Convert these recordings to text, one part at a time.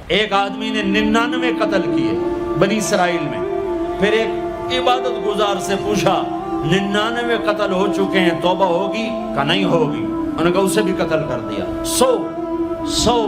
ایک آدمی نے 99 قتل کیے بنی اسرائیل میں. پھر ایک عبادت گزار سے پوچھا 99 قتل ہو چکے ہیں توبہ ہوگی؟ کہا نہیں ہوگی. انہوں نے کہا اسے بھی قتل کر دیا. 100.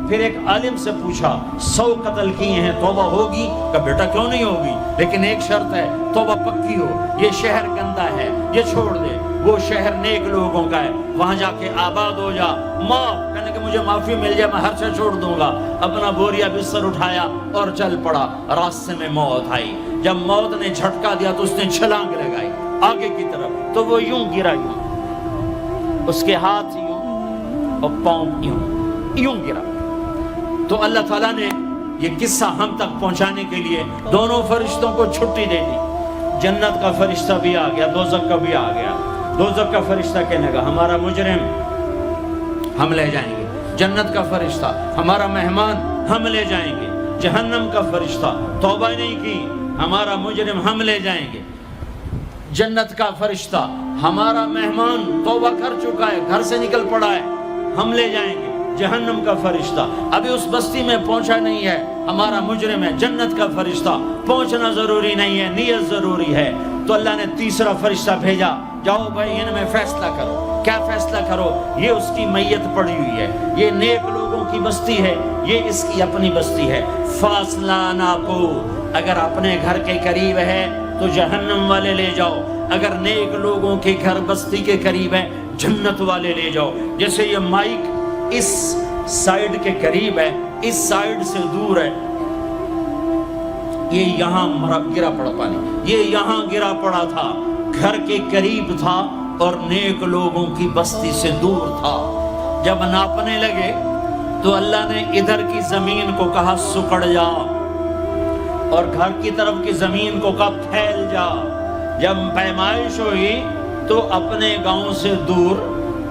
پھر ایک عالم سے پوچھا 100 قتل کیے ہیں توبہ ہوگی؟ کہا بیٹا کیوں نہیں ہوگی، لیکن ایک شرط ہے توبہ پکی ہو. یہ شہر گندا ہے، یہ چھوڑ دے. وہ شہر نیک لوگوں کا ہے، وہاں جا کے آباد ہو جا. معاف کہنے کہ مجھے معافی مل جائے میں ہر سے چھوڑ دوں گا. اپنا بوریا بستر اٹھایا اور چل پڑا. راستے میں موت آئی. جب موت نے جھٹکا دیا تو اس نے چھلانگ لگائی آگے کی طرف. تو وہ یوں گرا، یوں اس کے ہاتھ یوں اور پاؤں یوں گرا. تو اللہ تعالیٰ نے یہ قصہ ہم تک پہنچانے کے لیے دونوں فرشتوں کو چھٹی دے دی. جنت کا فرشتہ بھی آ گیا، دوزخ کا بھی آ گیا. دوزخ کا فرشتہ کہنے لگا ہمارا مجرم ہم لے جائیں گے. جنت کا فرشتہ ہمارا مہمان ہم لے جائیں گے. جہنم کا فرشتہ توبہ نہیں کی ہمارا مجرم ہم لے جائیں گے. جنت کا فرشتہ ہمارا مہمان توبہ کر چکا ہے، گھر سے نکل پڑا ہے، ہم لے جائیں گے. جہنم کا فرشتہ ابھی اس بستی میں پہنچا نہیں ہے، ہمارا مجرم ہے. جنت کا فرشتہ پہنچنا ضروری نہیں ہے، نیت ضروری ہے. تو اللہ نے تیسرا فرشتہ بھیجا، جاؤ بھائی ان میں فیصلہ کرو. کیا فیصلہ کرو؟ یہ اس کی میت پڑی ہوئی ہے، یہ نیک لوگوں کی بستی ہے، یہ اس کی اپنی بستی ہے. فاصلہ ناپو. اگر اپنے گھر کے قریب ہے تو جہنم والے لے جاؤ، اگر نیک لوگوں کے گھر بستی کے قریب ہے جنت والے لے جاؤ. جیسے یہ مائک اس سائیڈ کے قریب ہے، اس سائیڈ سے دور ہے. یہ یہاں گرا پڑا پانی، یہ یہاں گرا پڑا تھا، گھر کے قریب تھا اور نیک لوگوں کی بستی سے دور تھا. جب ناپنے لگے تو اللہ نے ادھر کی زمین کو کہا سکڑ جا، اور گھر کی طرف کی زمین کو کہا پھیل جا. جب پیمائش ہوئی تو اپنے گاؤں سے دور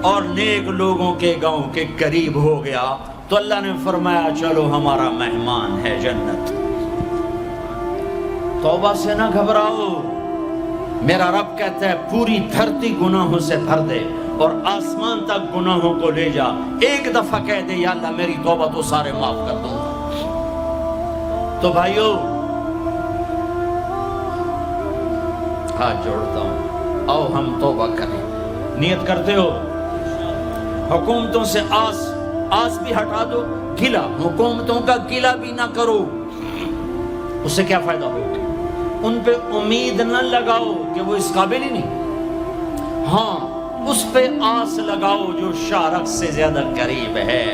اور نیک لوگوں کے گاؤں کے قریب ہو گیا. تو اللہ نے فرمایا چلو ہمارا مہمان ہے جنت. توبہ سے نہ گھبراؤ. میرا رب کہتا ہے پوری دھرتی گناہوں سے بھر دے اور آسمان تک گناہوں کو لے جا. ایک دفعہ کہہ دے یا اللہ میری توبہ تو سارے معاف کر دوں گا. تو بھائیو ہاتھ جوڑتا ہوں، آؤ ہم توبہ کریں. نیت کرتے ہو؟ حکومتوں سے آس بھی ہٹا دو، گلا حکومتوں کا گلا بھی نہ کرو. اس سے کیا فائدہ ہوگا؟ ان پہ امید نہ لگاؤ کہ وہ اس قابل ہی نہیں. ہاں اس پہ آس لگاؤ جو شارق سے زیادہ قریب ہے.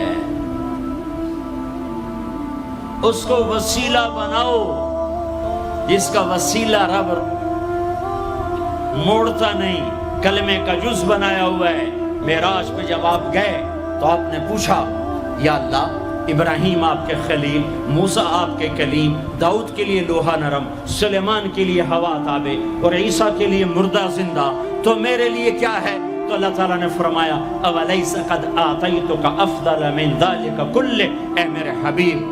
اس کو وسیلہ بناؤ جس کا وسیلہ رب موڑتا نہیں، کلمے کا جز بنایا ہوا ہے. معراج پہ جب آپ گئے تو آپ نے پوچھا یا اللہ ابراہیم آپ کے خلیل، موسیٰ آپ کے کلیم، داؤد کے لیے لوہا نرم، سلیمان کے لیے ہوا تابع اور عیسیٰ کے لیے مردہ زندہ، تو میرے لیے کیا ہے؟ تو اللہ تعالیٰ نے فرمایا اولیس قد آتیتک افضل من ذلک کلہ، اے میرے حبیب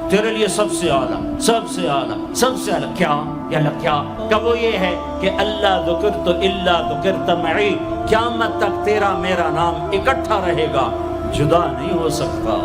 تیرے لیے سب سے اعلیٰ، سب سے اعلیٰ، سب سے اعلیٰ کیا؟ یا اللہ کیا؟ کہ وہ یہ ہے کہ اللہ ذکرت الا ذکرت معی، قیامت تک تیرا میرا نام اکٹھا رہے گا، جدا نہیں ہو سکتا.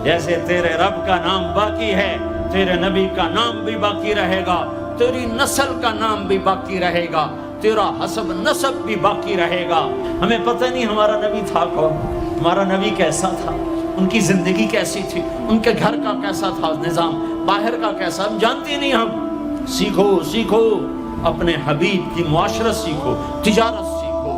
جیسے تیرے رب کا نام باقی ہے، تیرے نبی کا نام بھی باقی رہے گا، تیری نسل کا نام بھی باقی رہے گا، تیرا حسب نسب بھی باقی رہے گا. ہمیں پتہ نہیں ہمارا نبی تھا کون، ہمارا نبی کیسا تھا، ان کی زندگی کیسی تھی، ان کے گھر کا کیسا تھا نظام، باہر کا کیسا، ہم جانتے نہیں. ہم سیکھو اپنے حبیب کی معاشرت سیکھو، تجارت سیکھو.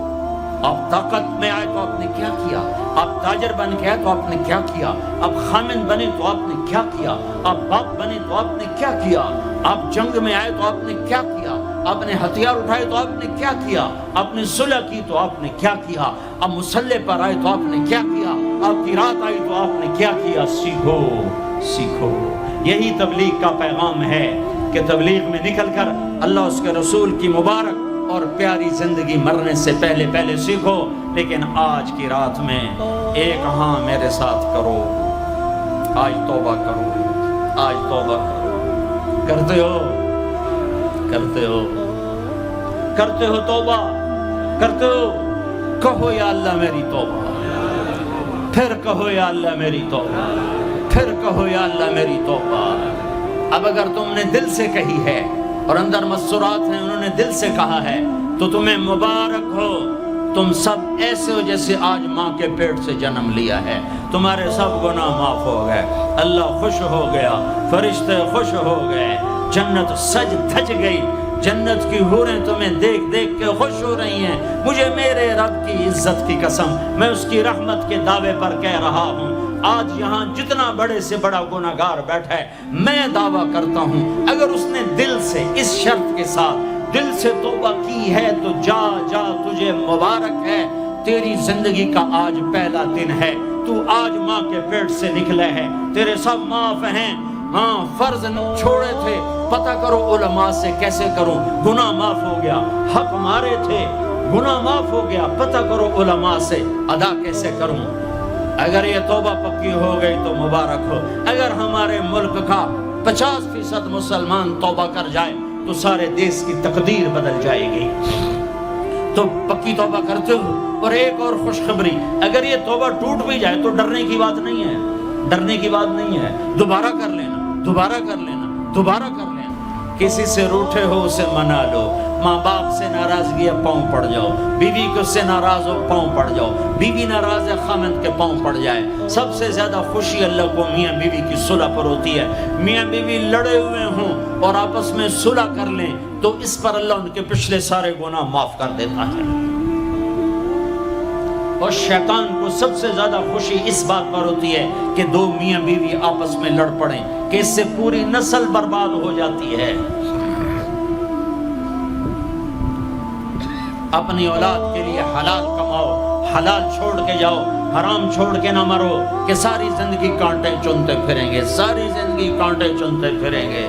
آپ طاقت میں آئے تو آپ نے کیا کیا، آپ تاجر بن کے آئے تو آپ نے کیا کیا، آپ خامن بنے تو آپ نے کیا کیا، آپ باپ بنے تو آپ نے کیا کیا، آپ جنگ میں آئے تو آپ نے کیا کیا، آپ نے ہتھیار اٹھائے تو آپ نے کیا کیا، آپ نے صلح کی تو آپ نے کیا کیا، آپ مسلح پر آئے تو آپ نے کیا کیا، آپ کی رات آئی تو آپ نے کیا کیا. سیکھو. یہی تبلیغ کا پیغام ہے کہ تبلیغ میں نکل کر اللہ اس کے رسول کی مبارک اور پیاری زندگی مرنے سے پہلے سیکھو. لیکن آج کی رات میں ایک ہاں میرے ساتھ کرو، آج توبہ کرو، آج توبہ کرو. کرتے ہو توبہ کرتے ہو. کہو یا اللہ میری توبہ، پھر کہو یا اللہ میری توبہ، پھر کہو یا اللہ میری توبہ۔ اب اگر تم نے دل سے کہی ہے اور اندر مسرات ہیں انہوں نے دل سے کہا ہے تو تمہیں مبارک ہو، تم سب ایسے ہو جیسے آج ماں کے پیٹ سے جنم لیا ہے، تمہارے سب گناہ معاف ہو گئے، اللہ خوش ہو گیا، فرشتے خوش ہو گئے، جنت سج دھج گئی، جنت کی حوریں تمہیں دیکھ دیکھ کے خوش ہو رہی ہیں۔ مجھے میرے رب کی عزت کی قسم، میں اس کی رحمت کے دعوے پر کہہ رہا ہوں، آج یہاں جتنا بڑے سے بڑا گناہگار بیٹھا ہے، میں دعویٰ کرتا ہوں اگر اس نے دل سے اس شرط کے ساتھ دل سے توبہ کی ہے تو جا جا تجھے مبارک ہے، تیری زندگی کا آج پہلا دن ہے، تو آج ماں کے پیٹ سے نکلے ہے، تیرے سب معاف ہیں۔ ہاں فرض چھوڑے تھے، پتہ کرو علماء سے کیسے کروں، گناہ معاف ہو گیا، حق مارے تھے، گناہ معاف ہو گیا، پتہ کرو علماء سے ادا کیسے کروں۔ اگر یہ توبہ پکی ہو گئی تو مبارک ہو۔ اگر ہمارے ملک کا 50% مسلمان توبہ کر جائے تو سارے دیش کی تقدیر بدل جائے گی۔ تو پکی توبہ کرتے ہو۔ اور ایک اور خوشخبری، اگر یہ توبہ ٹوٹ بھی جائے تو ڈرنے کی بات نہیں ہے، ڈرنے کی بات نہیں ہے، دوبارہ کر لینا، دوبارہ کر لینا، دوبارہ کر لینا۔ کسی سے روٹھے ہو اسے منا لو، ماں باپ سے ناراضگی ہے پاؤں پڑ جاؤ، بیوی کو سے ناراض ہو پاؤں پڑ جاؤ، بیوی ناراض ہے خامند کے پاؤں پڑ جائے۔ سب سے زیادہ خوشی اللہ کو میاں بیوی کی صلح پر ہوتی ہے۔ میاں بیوی لڑے ہوئے ہوں اور آپس میں صلح کر لیں تو اس پر اللہ ان کے پچھلے سارے گناہ معاف کر دیتا ہے۔ اور شیطان کو سب سے زیادہ خوشی اس بات پر ہوتی ہے کہ دو میاں بیوی آپس میں لڑ پڑیں، کہ اس سے پوری نسل برباد ہو جاتی ہے۔ اپنی اولاد کے لیے حلال کماؤ، حلال چھوڑ کے جاؤ، حرام چھوڑ کے نہ مرو کہ ساری زندگی کانٹے چنتے پھریں گے، ساری زندگی کانٹے چنتے پھریں گے۔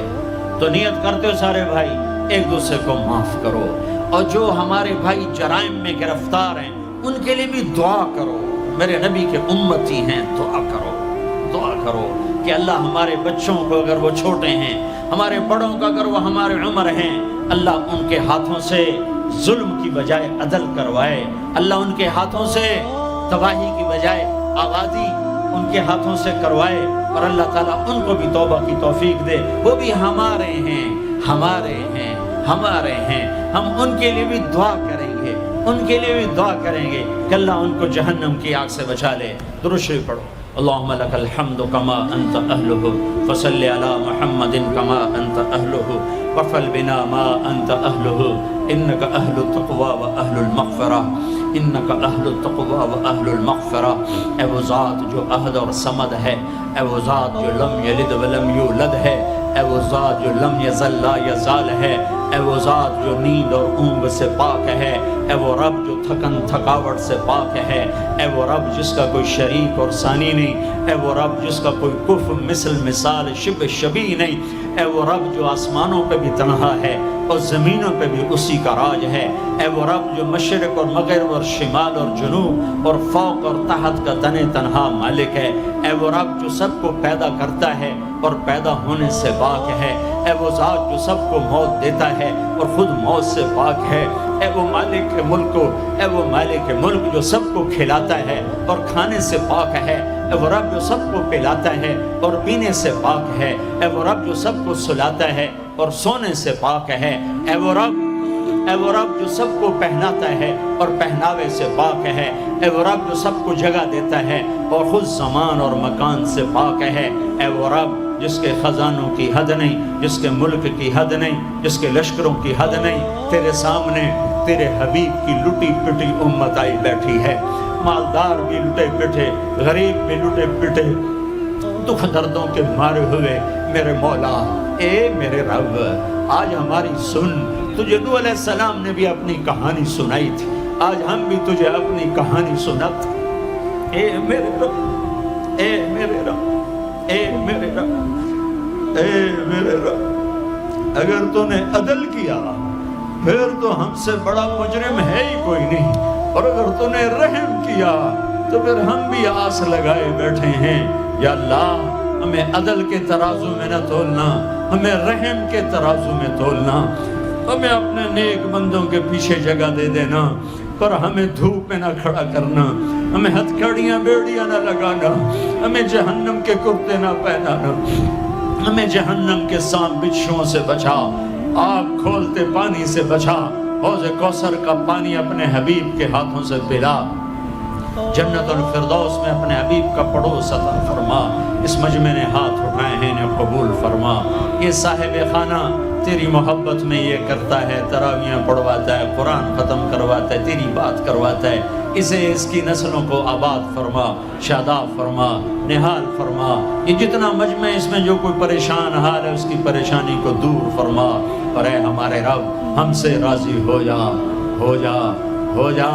تو نیت کرتے ہو سارے بھائی ایک دوسرے کو معاف کرو، اور جو ہمارے بھائی جرائم میں گرفتار ہیں ان کے لیے بھی دعا کرو، میرے نبی کے امتی ہیں، دعا کرو، دعا کرو کہ اللہ ہمارے بچوں کو اگر وہ چھوٹے ہیں، ہمارے بڑوں کا اگر وہ ہمارے عمر ہیں، اللہ ان کے ہاتھوں سے ظلم کی بجائے عدل کروائے، اللہ ان کے ہاتھوں سے تباہی کی بجائے آبادی ان کے ہاتھوں سے کروائے، اور اللہ تعالیٰ ان کو بھی توبہ کی توفیق دے۔ وہ بھی ہمارے ہیں، ہمارے ہیں، ہمارے ہیں، ہم ان کے لیے بھی دعا کریں گے، ان کے لیے بھی دعا کریں گے کہ اللہ ان کو جہنم کی آگ سے بچا لے۔ درود شریف پڑھو۔ اللہم لک الحمد کما انت اہلہ فصل علی محمد کما انت اہلہ وفعل بنا ما انت اہلہ انک اہل التقوی و اہل المغفرہ، انک اہل التقوی و اہل المغفرہ۔ اے وہ ذات جو احد اور صمد ہے، اے وہ ذات جو لم یلد ولم یولد ہے، اے وہ ذات جو لم یزل لا یزال ہے، اے وہ ذات جو نیند اور اونگ سے پاک ہے، اے وہ رب جو تھکن تھکاوٹ سے پاک ہے، اے وہ رب جس کا کوئی شریک اور ثانی نہیں، اے وہ رب جس کا کوئی کف مثل مثال شبہ شبیہ نہیں، اے وہ رب جو آسمانوں پہ بھی تنہا ہے اور زمینوں پہ بھی اسی کا راج ہے، اے وہ رب جو مشرق اور مغرب اور شمال اور جنوب اور فوق اور تحت کا تن تنہا مالک ہے، اے وہ رب جو سب کو پیدا کرتا ہے اور پیدا ہونے سے پاک ہے، اے وہ ذات جو سب کو موت دیتا ہے اور خود موت سے پاک ہے، اے وہ مالک ملک، اے وہ مالک ملک جو سب کو کھلاتا ہے اور کھانے سے پاک ہے، اے وہ رب جو سب کو پلاتا ہے اور پینے سے پاک ہے، اے وہ رب جو سب کو سلاتا ہے اور سونے سے پاک ہے، اے وہ رب جو سب کو پہناتا ہے اور پہناوے سے پاک ہے، اے وہ رب جو سب کو جگہ دیتا ہے اور خود زمان اور مکان سے پاک ہے، اے وہ رب جس کے خزانوں کی حد نہیں، جس کے ملک کی حد نہیں، جس کے لشکروں کی حد نہیں، تیرے سامنے تیرے حبیب کی لٹی پٹی امت آئی بیٹھی ہے، مالدار بھی لٹے پٹے، غریب بھی لٹے پٹے، دکھ دردوں کے مارے ہوئے میرے مولا، اے میرے رب آج ہماری سن۔ تجھے نوح علیہ السلام نے بھی اپنی کہانی سنائی تھی، آج ہم بھی تجھے اپنی کہانی سنات۔ اے میرے رب، اے میرے رب، اے میرے رب، اے میرے رب، اگر تو نے عدل کیا پھر تو ہم سے بڑا مجرم ہے ہی کوئی نہیں، اور اگر تو نے رحم کیا تو پھر ہم بھی آس لگائے بیٹھے ہیں۔ یا اللہ ہمیں عدل کے ترازو میں نہ تولنا، ہمیں رحم کے ترازو میں تولنا، ہمیں اپنے نیک بندوں کے پیچھے جگہ دے دینا، پر ہمیں دھوپ میں نہ کھڑا کرنا، ہمیں ہتھکڑیاں بیڑیاں نہ لگانا، ہمیں جہنم کے کرتے نہ پہنانا، ہمیں جہنم کے سام بچھوؤں سے بچا، آگ کھولتے پانی سے بچا، حوض کوثر کا پانی اپنے حبیب کے ہاتھوں سے پلا، جنت الفردوس میں اپنے حبیب کا پڑوس عطا فرما، اس مجمع نے ہاتھ اٹھائے ہیں انہیں قبول فرما۔ یہ صاحب خانہ تیری محبت میں یہ کرتا ہے، تراویاں پڑھواتا ہے، قرآن ختم کرواتا ہے، تیری بات کرواتا ہے، اسے اس کی نسلوں کو آباد فرما، شاداب فرما، نہال فرما۔ یہ جتنا مجمع اس میں جو کوئی پریشان حال ہے اس کی پریشانی کو دور فرما، اور اے ہمارے رب ہم سے راضی ہو جا، ہو جا، ہو جا۔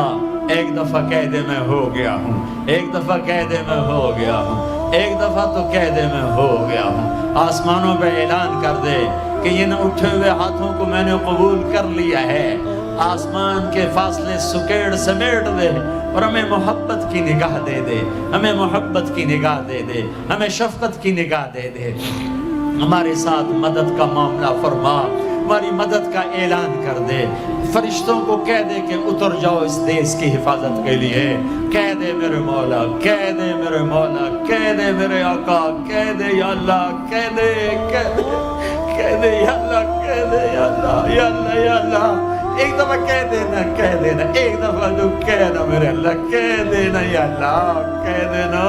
ایک دفعہ کہہ دے میں ہو گیا ہوں، ایک دفعہ کہہ دے میں ہو گیا ہوں، ایک دفعہ تو کہہ دے میں ہو گیا ہوں۔ آسمانوں پہ اعلان کر دے کہ یہ نہ اٹھے ہوئے ہاتھوں کو میں نے قبول کر لیا ہے۔ آسمان کے فاصلے سکیڑ سمیٹ دے اور ہمیں محبت کی نگاہ دے دے، ہمیں محبت کی نگاہ دے دے، ہمیں شفقت کی نگاہ دے دے۔ ہمارے ساتھ مدد کا معاملہ فرما، ہماری مدد کا اعلان کر دے۔ فرشتوں کو کہہ دے کہ اتر جاؤ اس دیس کی حفاظت کے لیے، کہہ دے میرے مولا، کہہ دے میرے مولا، کہہ دے میرے آقا، کہہ دے یا اللہ، کہہ دے، کہہ دے، کہہ دے یا اللہ، کہہ دے یا اللہ، یا اللہ، یا اللہ۔ ایک دفعہ کہہ دینا، کہہ دینا، ایک دفعہ تو کہنا میرے اللہ، کہہ دینا یا اللہ، کہہ دینا۔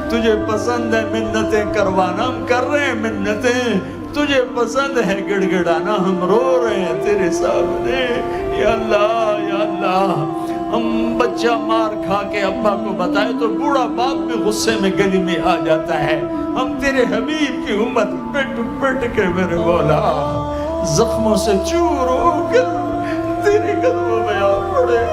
تجھے پسند ہے منتیں کروانا، ہم کر رہے ہیں منتیں، تجھے پسند ہے گڑ گڑانا، ہم رو رہے ہیں تیرے سامنے یا اللہ، یا اللہ۔ ہم بچہ مار کھا کے ابا کو بتائے تو بوڑھا باپ بھی غصے میں گلی میں آ جاتا ہے، ہم تیرے حبیب کی امت پٹ پٹ کے میرے مولا زخموں سے چور ہو کر تیرے قدموں میں آ پڑے۔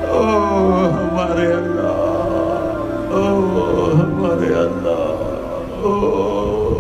اوہ ہمارے اللہ، اوہ ہمارے اللہ، اوہ